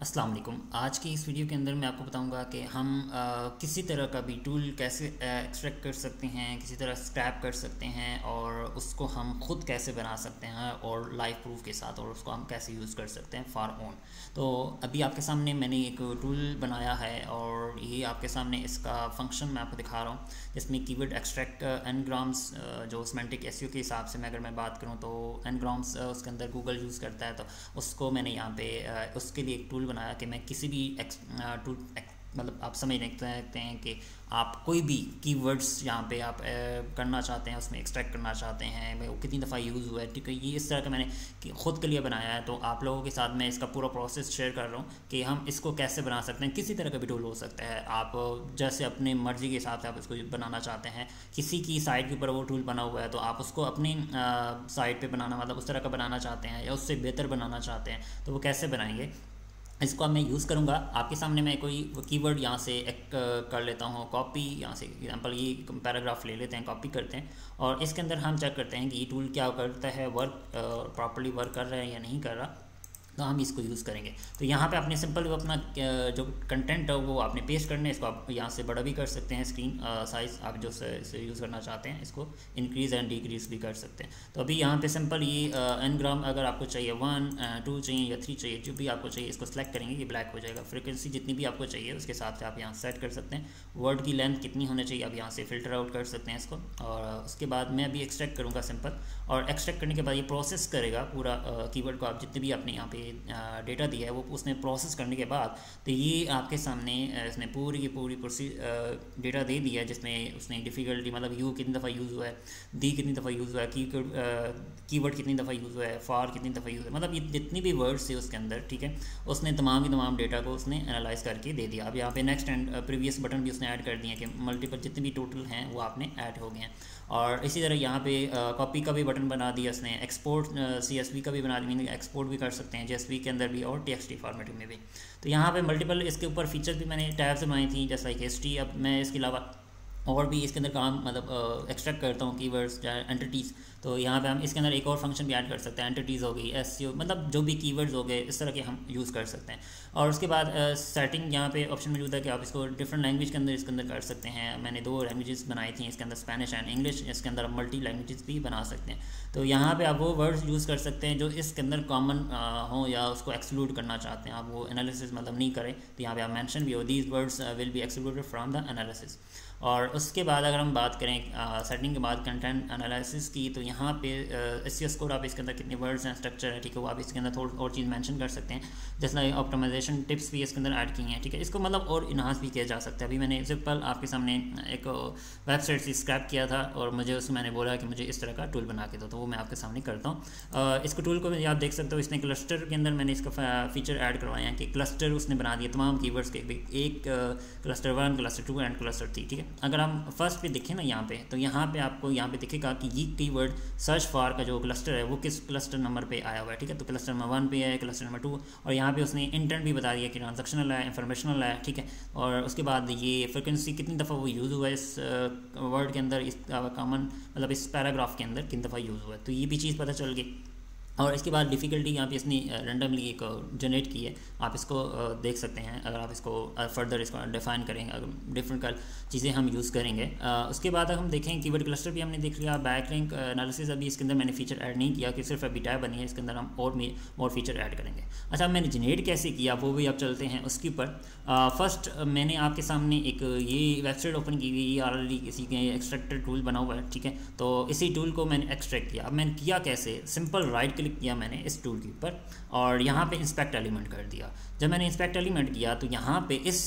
अस्सलाम वालेकुम। आज की इस वीडियो के अंदर मैं आपको बताऊंगा कि हम किसी तरह का भी टूल कैसे एक्सट्रैक्ट कर सकते हैं, किसी तरह स्क्रैप कर सकते हैं और उसको हम खुद कैसे बना सकते हैं और लाइव प्रूफ के साथ, और उसको हम कैसे यूज़ कर सकते हैं फॉर ओन। तो अभी आपके सामने मैंने एक टूल बनाया है और ये आपके सामने इसका फंक्शन मैं आपको दिखा रहा हूँ, जिसमें कीवर्ड एक्सट्रैक्ट एनग्राम्स जो सिमेंटिक एसईओ के हिसाब से मैं अगर मैं बात करूँ तो एनग्राम्स उसके अंदर गूगल यूज़ करता है, तो उसको मैंने यहाँ पे उसके लिए एक टूल बनाया कि मैं किसी भी टूल मतलब आप समझ सकते हैं कि आप कोई भी कीवर्ड्स यहाँ पे आप करना चाहते हैं, उसमें एक्सट्रैक्ट करना चाहते हैं, वो कितनी दफ़ा यूज़ हुआ है। ठीक है, ये इस तरह का मैंने ख़ुद के लिए बनाया है, तो आप लोगों के साथ मैं इसका पूरा प्रोसेस शेयर कर रहा हूँ कि हम इसको कैसे बना सकते हैं। किसी तरह का भी टूल हो सकता है, आप जैसे अपनी मर्ज़ी के हिसाब से आप इसको बनाना चाहते हैं। किसी की साइट के ऊपर वो टूल बना हुआ है तो आप उसको अपनी साइट पर बनाना, मतलब उस तरह का बनाना चाहते हैं या उससे बेहतर बनाना चाहते हैं, तो वो कैसे बनाएंगे इसको अब मैं यूज़ करूँगा। आपके सामने मैं कोई कीवर्ड यहाँ से एक कर लेता हूँ कॉपी, यहाँ से एग्जांपल ये पैराग्राफ ले लेते हैं, कॉपी करते हैं और इसके अंदर हम चेक करते हैं कि ये टूल क्या करता है, वर्क प्रॉपर्ली वर्क कर रहा है या नहीं कर रहा, तो हम इसको यूज़ करेंगे। तो यहाँ पे आपने सिंपल अपना जो कंटेंट है वो आपने पेस्ट करना है। इसको आप यहाँ से बड़ा भी कर सकते हैं, स्क्रीन साइज़ आप जो इसे यूज़ करना चाहते हैं इसको इंक्रीज़ एंड डिक्रीज़ भी कर सकते हैं। तो अभी यहाँ पे सिंपल ये एनग्राम अगर आपको चाहिए 1, 2 चाहिए या 3 चाहिए, जो भी आपको चाहिए इसको सेलेक्ट करेंगे, ये ब्लैक हो जाएगा। फ्रिक्वेंसी जितनी भी आपको चाहिए उसके हिसाब से आप यहाँ सेट कर सकते हैं। वर्ड की लेंथ कितनी होनी चाहिए आप यहाँ से फ़िल्टर आउट कर सकते हैं इसको। और उसके बाद मैं अभी एक्सट्रैक्ट करूँगा सिंपल, और एक्सट्रैक्ट करने के बाद ये प्रोसेस करेगा पूरा कीवर्ड को। आप जितने भी आपने यहाँ पे डेटा दिया है वो उसने प्रोसेस करने के बाद तो ये आपके सामने इसने पूरी की पूरी डेटा दे दिया है, जिसमें उसने डिफ़िकल्टी मतलब यू कितनी दफ़ा यूज़ हुआ है, दी कितनी दफ़ा यूज़ हुआ है, कीवर्ड कितनी दफ़ा यूज़ हुआ है, फॉर कितनी दफ़ा यूज़ है, मतलब ये जितनी भी वर्ड्स थे उसके अंदर। ठीक है, उसने तमाम की तमाम डेटा को उसने एनालाइज करके दे दिया। अब यहाँ पे नेक्स्ट एंड प्रीवियस बटन भी उसने ऐड कर दिए कि मल्टीपल जितने भी टोटल हैं वो आपने ऐड हो गए हैं। और इसी तरह यहाँ पे कॉपी का भी बटन बना दिया उसने, एक्सपोर्ट CSV का भी बना दिया, एक्सपोर्ट भी कर सकते हैं JSV के अंदर भी और TXT फॉर्मेट में भी। तो यहाँ पे मल्टीपल इसके ऊपर फीचर्स भी मैंने टैब्स बनाई थी, जैसा लाइक हिस्ट्री। अब मैं इसके अलावा और भी इसके अंदर काम मतलब एक्सट्रैक्ट करता हूँ कीवर्ड्स या एंटिटीज़, तो यहाँ पे हम इसके अंदर एक और फंक्शन भी ऐड कर सकते हैं। एंटिटीज़ हो गई, SEO, मतलब जो भी कीवर्ड्स हो गए इस तरह के हम यूज़ कर सकते हैं। और उसके बाद सेटिंग यहाँ पे ऑप्शन मौजूद है कि आप इसको डिफरेंट लैंग्वेज के अंदर कर सकते हैं। मैंने 2 लैंग्वेजेस बनाई थी इसके अंदर, स्पेनिश एंड इंग्लिश। इसके अंदर आप मल्टी लैंग्वेजेस भी बना सकते हैं। तो यहाँ पे आप वो वर्ड्स यूज़ कर सकते हैं जो इसके अंदर कॉमन हो या उसको एक्सक्लूड करना चाहते हैं, आप वो एनालिसिस मतलब नहीं करें, तो यहाँ पे आप मेंशन भी हो these words will be excluded from the analysis. और उसके बाद अगर हम बात करें सेटिंग के बाद कंटेंट एनालिसिस की, तो यहाँ पे SEO स्कोर आप इसके अंदर कितने वर्ड्स हैं, स्ट्रक्चर है, ठीक है, वो आप इसके अंदर थोड़ी और चीज़ मेंशन कर सकते हैं। जैसे ऑप्टिमाइजेशन टिप्स भी इसके अंदर ऐड की हैं। ठीक है, इसको मतलब और इन्हांस भी किया जा सकता है। अभी मैंने सिंपल आपके सामने एक वेबसाइट से स्क्रैप किया था और मुझे उसमें मैंने बोला कि मुझे इस तरह का टूल बना के दो, तो वो मैं आपके सामने करता हूँ। इसको टूल को आप देख सकते हो, इसने क्लस्टर के अंदर मैंने इसका फीचर ऐड करवाया है कि क्लस्टर उसने बना दिया तमाम कीवर्ड्स के, एक क्लस्टर 1, क्लस्टर 2 एंड क्लस्टर 3। ठीक है, अगर हम फर्स्ट पे देखें ना यहाँ पे, तो यहाँ पे आपको यहाँ पे दिखेगा कि ये कीवर्ड सर्च फॉर का जो क्लस्टर है वो किस क्लस्टर नंबर पे आया हुआ है। ठीक है, तो क्लस्टर नंबर 1 पे है, क्लस्टर नंबर 2, और यहाँ पे उसने इंटेंट भी बता दिया कि ट्रांजैक्शनल है, इंफॉर्मेशनल है। ठीक है, और उसके बाद ये फ्रिक्वेंसी कितनी दफ़ा वो यूज़ हुआ है इस वर्ड के अंदर, इस कॉमन मतलब इस पैराग्राफ के अंदर कितनी दफ़ा यूज़ हुआ है, तो ये भी चीज़ पता चल गई। और इसके बाद डिफ़िकल्टी यहाँ पे इसने रेंडमली एक जनरेट की है, आप इसको देख सकते हैं। अगर आप इसको फर्दर इसको डिफ़ाइन करेंगे, डिफरेंट चीज़ें हम यूज़ करेंगे। उसके बाद हम देखें कीवर्ड क्लस्टर भी हमने देख लिया। बैकलिंक एनालिसिस अभी इसके अंदर मैंने फीचर ऐड नहीं किया कि सिर्फ अभी टैब बनी है, इसके अंदर हम और फीचर ऐड करेंगे। अच्छा, मैंने जनरेट कैसे किया वो भी आप चलते हैं उसके ऊपर। फर्स्ट मैंने आपके सामने एक ये वेबसाइट ओपन की हुई, ऑलरेडी किसी के एक्सट्रैक्टर टूल बना हुआ है। ठीक है, तो इसी टूल को मैंने एक्सट्रैक्ट किया। अब मैंने किया कैसे, सिंपल राइट क्लिक किया मैंने इस टूल के ऊपर और यहाँ पे इंस्पेक्ट एलिमेंट कर दिया। जब मैंने इंस्पेक्ट एलिमेंट किया तो यहाँ पे इस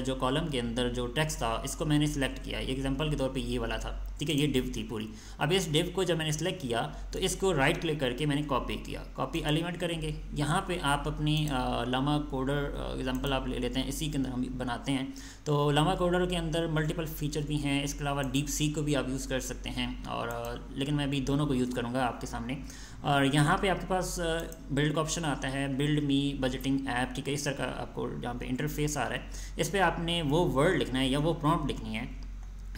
जो कॉलम के अंदर जो टेक्स्ट था इसको मैंने सिलेक्ट किया। एग्जांपल के तौर पे ये वाला था, ठीक है, ये डिव थी पूरी। अब इस डिव को जब मैंने सिलेक्ट किया तो इसको राइट क्लिक करके मैंने कॉपी किया। कॉपी एलिमेंट करेंगे, यहाँ पे आप अपनी लामा कोडर एग्जांपल आप ले लेते हैं, इसी के अंदर हम बनाते हैं। तो लामा कोडर के अंदर मल्टीपल फीचर भी हैं, इसके अलावा डीप सी को भी आप यूज़ कर सकते हैं, और लेकिन मैं अभी दोनों को यूज़ करूँगा आपके सामने। और यहाँ पे आपके पास बिल्ड का ऑप्शन आता है, बिल्ड मी बजटिंग ऐप। ठीक है, इस तरह का आपको यहाँ पे इंटरफेस आ रहा है। इस पर आपने वो वर्ड लिखना है या वो प्रॉम्प्ट लिखनी है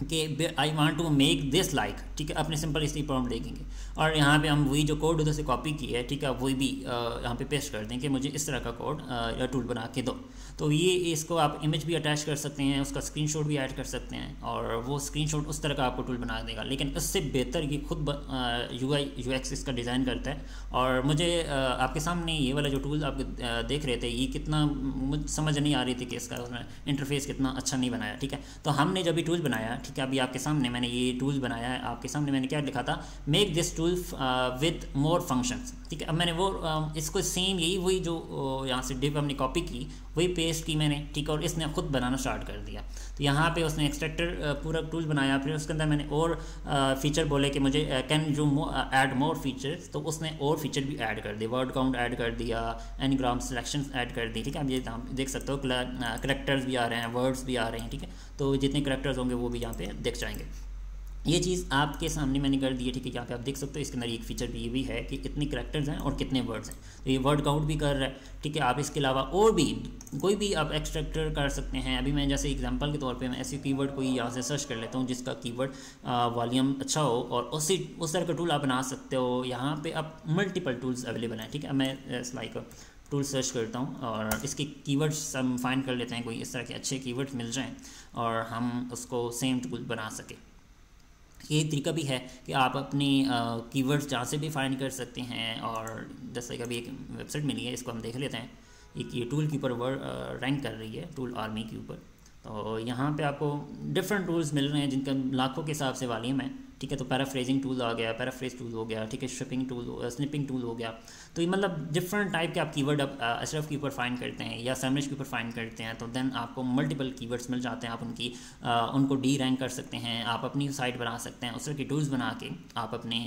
कि I want to make this like, ठीक है, अपने सिंपल इसी प्रॉम्प्ट देखेंगे और यहाँ पे हम वही जो कोड उधर से कॉपी की है, ठीक है, वही भी यहाँ पे पेस्ट कर दें कि मुझे इस तरह का कोड या टूल बना के दो। तो ये इसको आप इमेज भी अटैच कर सकते हैं, उसका स्क्रीनशॉट भी ऐड कर सकते हैं और वो स्क्रीनशॉट उस तरह का आपको टूल बना देगा। लेकिन इससे बेहतर ये खुद यूएक्स इसका डिज़ाइन करता है। और मुझे आपके सामने ये वाला जो टूल आप देख रहे थे, ये कितना मुझे समझ नहीं आ रही थी कि इसका इंटरफेस कितना अच्छा नहीं बनाया, ठीक है। तो हमने जब भी टूल बनाया, ठीक है, अभी आपके सामने मैंने ये टूल बनाया है, आपके सामने मैंने क्या लिखा था, make this tool with more functions, ठीक है। अब मैंने वो इसको सेम यही वही जो यहाँ से डिव हमने कॉपी की वही पेस्ट की मैंने, ठीक है, और इसने खुद बनाना स्टार्ट कर दिया। तो यहाँ पे उसने एक्सट्रैक्टर पूरा टूल बनाया, फिर उसके अंदर मैंने और फीचर बोले कि मुझे कैन जो ऐड मोर फीचर्स, तो उसने और फीचर भी ऐड कर दिए, वर्ड काउंट ऐड कर दिया, एनग्राम सिलेक्शन ऐड कर दी, ठीक है। अब ये आप देख सकते हो करेक्टर्स भी आ रहे हैं, वर्ड्स भी आ रहे हैं, ठीक है। तो जितने करेक्टर्स होंगे वो भी यहाँ पे दिख जाएंगे। ये चीज़ आपके सामने मैंने कर दी है, ठीक है। यहाँ पे आप देख सकते हो इसके अंदर एक फीचर भी ये भी है कि कितने करेक्टर्स हैं और कितने वर्ड्स हैं, तो ये वर्ड काउंट भी कर रहा है, ठीक है। आप इसके अलावा और भी कोई भी आप एक्सट्रैक्टर कर सकते हैं। अभी मैं जैसे एग्जांपल के तौर पे मैं ऐसे कीवर्ड कोई यहाँ से सर्च कर लेता हूँ जिसका कीवर्ड वॉल्यूम अच्छा हो और उस तरह का टूल आप बना सकते हो। यहाँ पर आप मल्टीपल टूल्स अवेलेबल हैं, ठीक है। मैं लाइक टूल सर्च करता हूँ और इसके कीवर्ड्स हम फाइंड कर लेते हैं, कोई इस तरह के अच्छे कीवर्ड्स मिल जाएँ और हम उसको सेम टूल बना सकें। ये तरीका भी है कि आप अपनी कीवर्ड्स जहाँ से भी फाइंड कर सकते हैं। और जैसे कि अभी एक वेबसाइट मिली है, इसको हम देख लेते हैं। एक ये टूल के ऊपर वर्ड रैंक कर रही है, टूल आर्मी के ऊपर। तो यहाँ पे आपको डिफरेंट टूल्स मिल रहे हैं जिनका लाखों के हिसाब से वॉल्यूम है, ठीक है। तो पैराफ्रेजिंग टूल आ गया, पैराफ्रेज टूल हो गया, ठीक है, शिपिंग टूल, स्निपिंग टूल हो गया। तो ये मतलब डिफरेंट टाइप के आप कीवर्ड एचएफ के ऊपर फाइंड करते हैं या सैमरिज के ऊपर फाइंड करते हैं, तो देन आपको मल्टीपल कीवर्ड्स मिल जाते हैं। आप उनको डी रैंक कर सकते हैं, आप अपनी साइट बना सकते हैं, उस तरह की टूल्स बना के आप अपने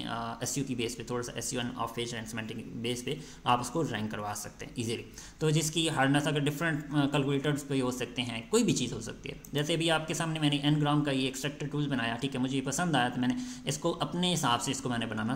एसईओ की बेस पे, थोड़ा सा SEO end of page and semantic base पे आप उसको रैंक करवा सकते हैं ईजिली। तो जिसकी हार्डनेस अगर डिफरेंट कैलकुलेटर्स पे हो सकते हैं, कोई भी चीज़ हो सकती है। जैसे अभी आपके सामने मैंने एनग्राम का ये एक्सट्रैक्टर टूल बनाया, ठीक है, मुझे ये पसंद आया तो मैंने इसको अपने हिसाब से इसको मैंने बनाना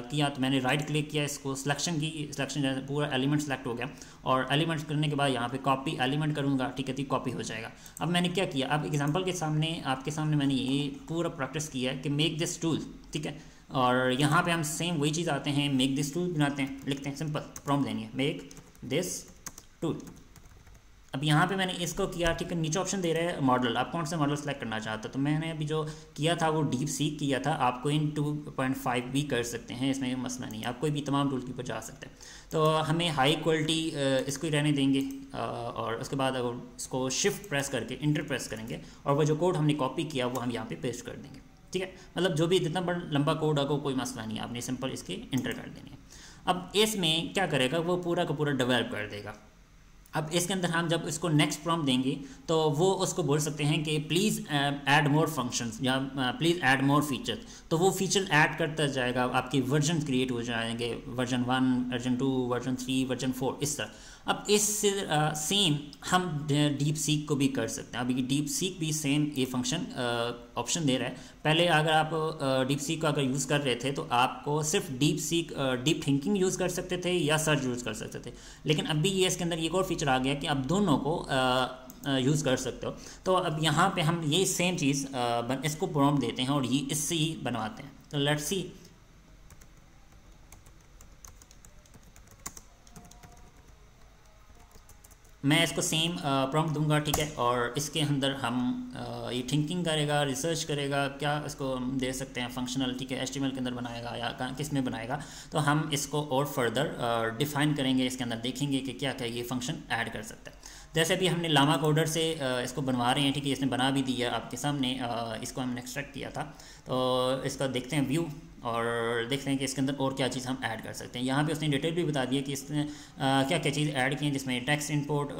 किया। तो मैंने राइट क्लिक किया, इसको सिलेक्शन जैसे पूरा एलिमेंट सेलेक्ट हो गया और एलिमेंट्स करने के बाद यहाँ पे कॉपी एलिमेंट करूँगा, ठीक है, तो कॉपी हो जाएगा। अब मैंने क्या किया, अब एग्जांपल के सामने आपके सामने मैंने ये पूरा प्रैक्टिस किया है कि मेक दिस टूल, ठीक है। और यहाँ पे हम सेम वही चीज़ आते हैं, मेक दिस टूल बनाते हैं, लिखते हैं, सिंपल प्रॉम्प्ट देनी है, मेक दिस टूल। अब यहाँ पे मैंने इसको किया, ठीक है। नीचे ऑप्शन दे रहे हैं मॉडल, आप कौन सा मॉडल सेलेक्ट करना चाहते हो। तो मैंने अभी जो किया था वो डीप सीक किया था। आप कोई 2.5 भी कर सकते हैं, इसमें मसला नहीं है, आप कोई भी तमाम टूल के ऊपर जा सकते हैं। तो हमें हाई क्वालिटी इसको ही रहने देंगे और उसके बाद अगर इसको शिफ्ट प्रेस करके इंटर प्रेस करेंगे और वो जो कोड हमने कॉपी किया वो हम यहाँ पे पेस्ट कर देंगे, ठीक है। मतलब जो भी जितना बड़ा लंबा कोड होगा कोई मसला नहीं है, आपने सिंपल इसके इंटर कर देने हैं। अब इसमें क्या करेगा, वो पूरा का पूरा डेवलप कर देगा। अब इसके अंदर हम जब इसको नेक्स्ट प्रॉम्प्ट देंगे तो वो उसको बोल सकते हैं कि प्लीज़ ऐड मोर फंक्शंस या प्लीज़ ऐड मोर फीचर्स। तो वो फीचर ऐड करता जाएगा, आपके वर्जन क्रिएट हो जाएंगे, वर्जन 1, वर्जन 2, वर्जन 3, वर्जन 4, इस तरह। अब इस सेम हम डीप सीक को भी कर सकते हैं। अभी डीप सीक भी सेम ये फंक्शन ऑप्शन दे रहा है। पहले अगर आप डीप सीक को अगर यूज़ कर रहे थे तो आपको सिर्फ डीप थिंकिंग यूज़ कर सकते थे या सर्च यूज़ कर सकते थे। लेकिन अभी ये इसके अंदर एक और फीचर आ गया कि आप दोनों को यूज़ कर सकते हो। तो अब यहाँ पे हम ये सेम चीज़ इसको प्रॉम्प्ट देते हैं और ये इससे ही बनवाते हैं। तो लेट्स सी, मैं इसको सेम प्रॉम्प्ट दूंगा, ठीक है। और इसके अंदर हम ये थिंकिंग करेगा, रिसर्च करेगा, क्या इसको हम दे सकते हैं फंक्शनल, ठीक है, एचटीएमएल के अंदर बनाएगा या किस में बनाएगा। तो हम इसको और फर्दर डिफाइन करेंगे, इसके अंदर देखेंगे कि क्या क्या ये फंक्शन ऐड कर सकता है। जैसे अभी हमने लामा कोडर से इसको बनवा रहे हैं, ठीक है, इसने बना भी दिया आपके सामने। इसको हमने एक्सट्रैक्ट किया था, तो इसका देखते हैं व्यू और देखते हैं कि इसके अंदर और क्या चीज़ हम ऐड कर सकते हैं। यहाँ पे उसने डिटेल भी बता दिया कि इसने क्या क्या चीज़ ऐड की हैं, जिसमें text import,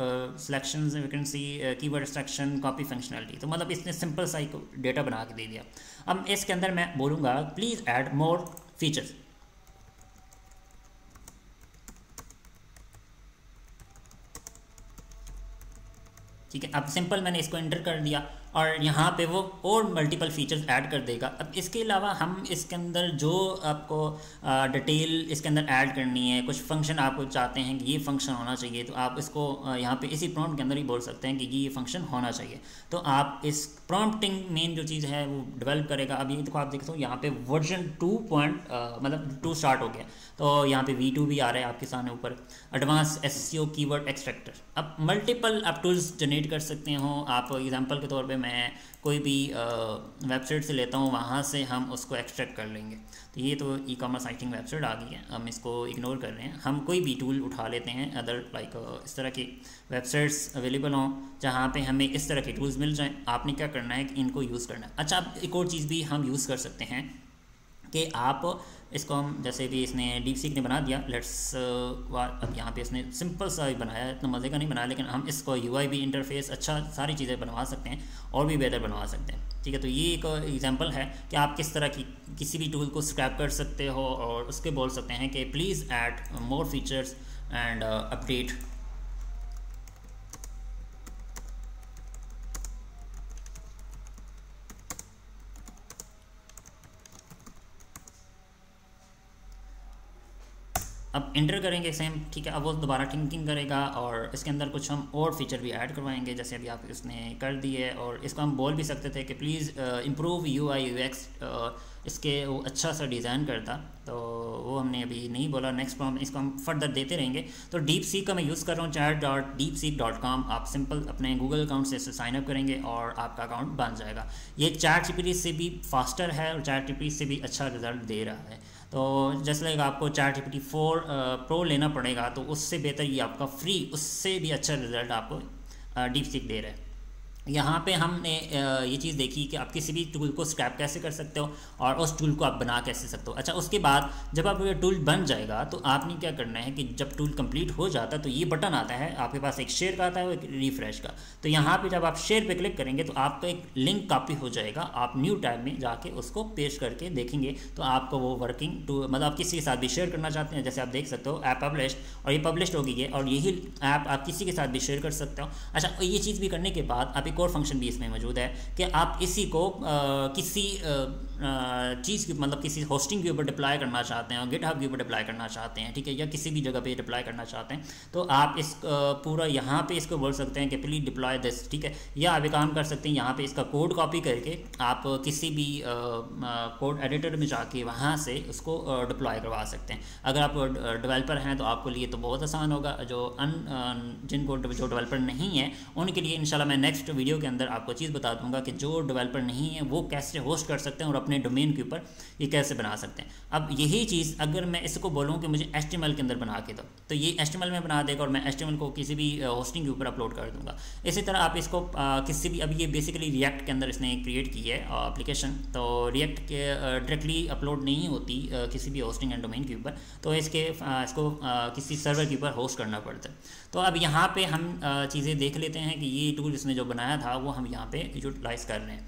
selection, vacancy, keyword extraction, copy functionality. तो मतलब इसने सिंपल सा एक डेटा बना के दे दिया। अब इसके अंदर मैं बोलूँगा प्लीज़ ऐड मोर फीचर्स, ठीक है। अब सिंपल मैंने इसको एंटर कर दिया और यहाँ पे वो और मल्टीपल फीचर्स ऐड कर देगा। अब इसके अलावा हम इसके अंदर जो आपको डिटेल इसके अंदर ऐड करनी है, कुछ फंक्शन आपको चाहते हैं कि ये फंक्शन होना चाहिए, तो आप इसको यहाँ पे इसी प्रॉम्प्ट के अंदर ही बोल सकते हैं कि ये फंक्शन होना चाहिए। तो आप इस प्रॉम्प्टिंग मेन जो चीज़ है वो डेवलप करेगा। अब ये देखो, आप देखो यहाँ पे वर्जन 2 मतलब 2 स्टार्ट हो गया, तो यहाँ पे V2 भी आ रहा है आपके सामने ऊपर, एडवांस SEO कीवर्ड एक्सट्रैक्टर। अब मल्टीपल आप टूल्स जनरेट कर सकते हो। आप एग्जांपल के तौर पे मैं कोई भी वेबसाइट से लेता हूँ, वहाँ से हम उसको एक्सट्रैक्ट कर लेंगे। तो ये तो ई-कॉमर्स साइटिंग वेबसाइट आ गई है, हम इसको इग्नोर कर रहे हैं। हम कोई भी टूल उठा लेते हैं अदर लाइक इस तरह की वेबसाइट्स अवेलेबल हों जहाँ पे हमें इस तरह के टूल्स मिल जाएं। आपने क्या करना है कि इनको यूज़ करना है। अच्छा, अब एक और चीज़ भी हम यूज़ कर सकते हैं कि आप इसको, हम जैसे भी इसने DeepSeek ने बना दिया, लेट्स अब यहाँ पे इसने सिंपल सा ही बनाया है, इतना मज़े का नहीं बनाया, लेकिन हम इसको UI भी इंटरफेस अच्छा सारी चीज़ें बनवा सकते हैं और भी बेहतर बनवा सकते हैं। ठीक है, तो ये एक एग्जांपल है कि आप किस तरह की किसी भी टूल को स्क्रैप कर सकते हो और उसके बोल सकते हैं कि please add more features and update. अब इंटर करेंगे सेम, ठीक है। अब वो दोबारा थिंकिंग करेगा और इसके अंदर कुछ हम और फीचर भी ऐड करवाएंगे, जैसे अभी आप इसने कर दिए। और इसको हम बोल भी सकते थे कि प्लीज़ इम्प्रूव UI UX, इसके वो अच्छा सा डिज़ाइन करता, तो वो हमने अभी नहीं बोला। नेक्स्ट प्रॉम्प्ट इसको हम फर्दर देते रहेंगे। तो DeepSeek का मैं यूज़ कर रहा हूँ chat.deepseek.com। आप सिंपल अपने गूगल अकाउंट से इसे साइनअप करेंगे और आपका अकाउंट बन जाएगा। ये ChatGPT से भी फास्टर है और ChatGPT से भी अच्छा रिजल्ट दे रहा है। तो जैसे लाइक आपको ChatGPT 4 Pro लेना पड़ेगा, तो उससे बेहतर ये आपका फ्री, उससे भी अच्छा रिजल्ट आपको DeepSeek दे रहा है। यहाँ पे हमने ये चीज़ देखी कि आप किसी भी टूल को स्क्रैप कैसे कर सकते हो और उस टूल को आप बना कैसे सकते हो। अच्छा, उसके बाद जब आप ये टूल बन जाएगा तो आपने क्या करना है कि जब टूल कंप्लीट हो जाता है तो ये बटन आता है आपके पास, एक शेयर का आता है और एक रिफ्रेश का। तो यहाँ पे जब आप शेयर पे क्लिक करेंगे तो आपका एक लिंक कॉपी हो जाएगा। आप न्यू टैब में जाके उसको पेस्ट करके देखेंगे तो आपको वो वर्किंग टू, मतलब आप किसी के साथ भी शेयर करना चाहते हैं, जैसे आप देख सकते हो ऐप पब्लिश्ड, और ये पब्लिश्ड हो गई है और यही ऐप आप किसी के साथ भी शेयर कर सकते हो। अच्छा, ये चीज़ भी करने के बाद आप एक और फंक्शन भी इसमें मौजूद है कि आप इसी को किसी चीज़ की, मतलब किसी होस्टिंग के ऊपर डिप्लॉय करना चाहते हैं, गिटहब के ऊपर डिप्लॉय करना चाहते हैं, ठीक है, या किसी भी जगह पे डिप्लॉय करना चाहते हैं, तो आप इस पूरा यहाँ पे इसको बोल सकते हैं कि प्लीज डिप्लॉय दिस, ठीक है। या आप एक काम कर सकते हैं, यहाँ पे इसका कोड कॉपी करके आप किसी भी कोड एडिटर में जाके वहाँ से उसको डिप्लॉय करवा सकते हैं। अगर आप डेवलपर हैं तो आपको लिए तो बहुत आसान होगा। जिनको जो डेवलपर नहीं है उनके लिए इंशाल्लाह मैं नेक्स्ट वीडियो के अंदर आपको चीज़ बता दूंगा कि जो डेवलपर नहीं है वो कैसे होस्ट कर सकते हैं और अपने डोमेन के ऊपर ये कैसे बना सकते हैं। अब यही चीज़ अगर मैं इसको बोलूँ कि मुझे HTML के अंदर बना के दो, तो ये HTML में बना देगा और मैं HTML को किसी भी होस्टिंग के ऊपर अपलोड कर दूंगा। इसी तरह आप इसको किसी भी, अभी ये बेसिकली रिएक्ट के अंदर इसने क्रिएट की है एप्लीकेशन, तो रिएक्ट के डायरेक्टली अपलोड नहीं होती किसी भी होस्टिंग एंड डोमेन के ऊपर, तो इसको किसी सर्वर के ऊपर होस्ट करना पड़ता है। तो अब यहाँ पे हम चीज़ें देख लेते हैं कि ये टूल इसने जो बनाया था वो हम यहाँ पे यूटिलाइज़ कर रहे हैं।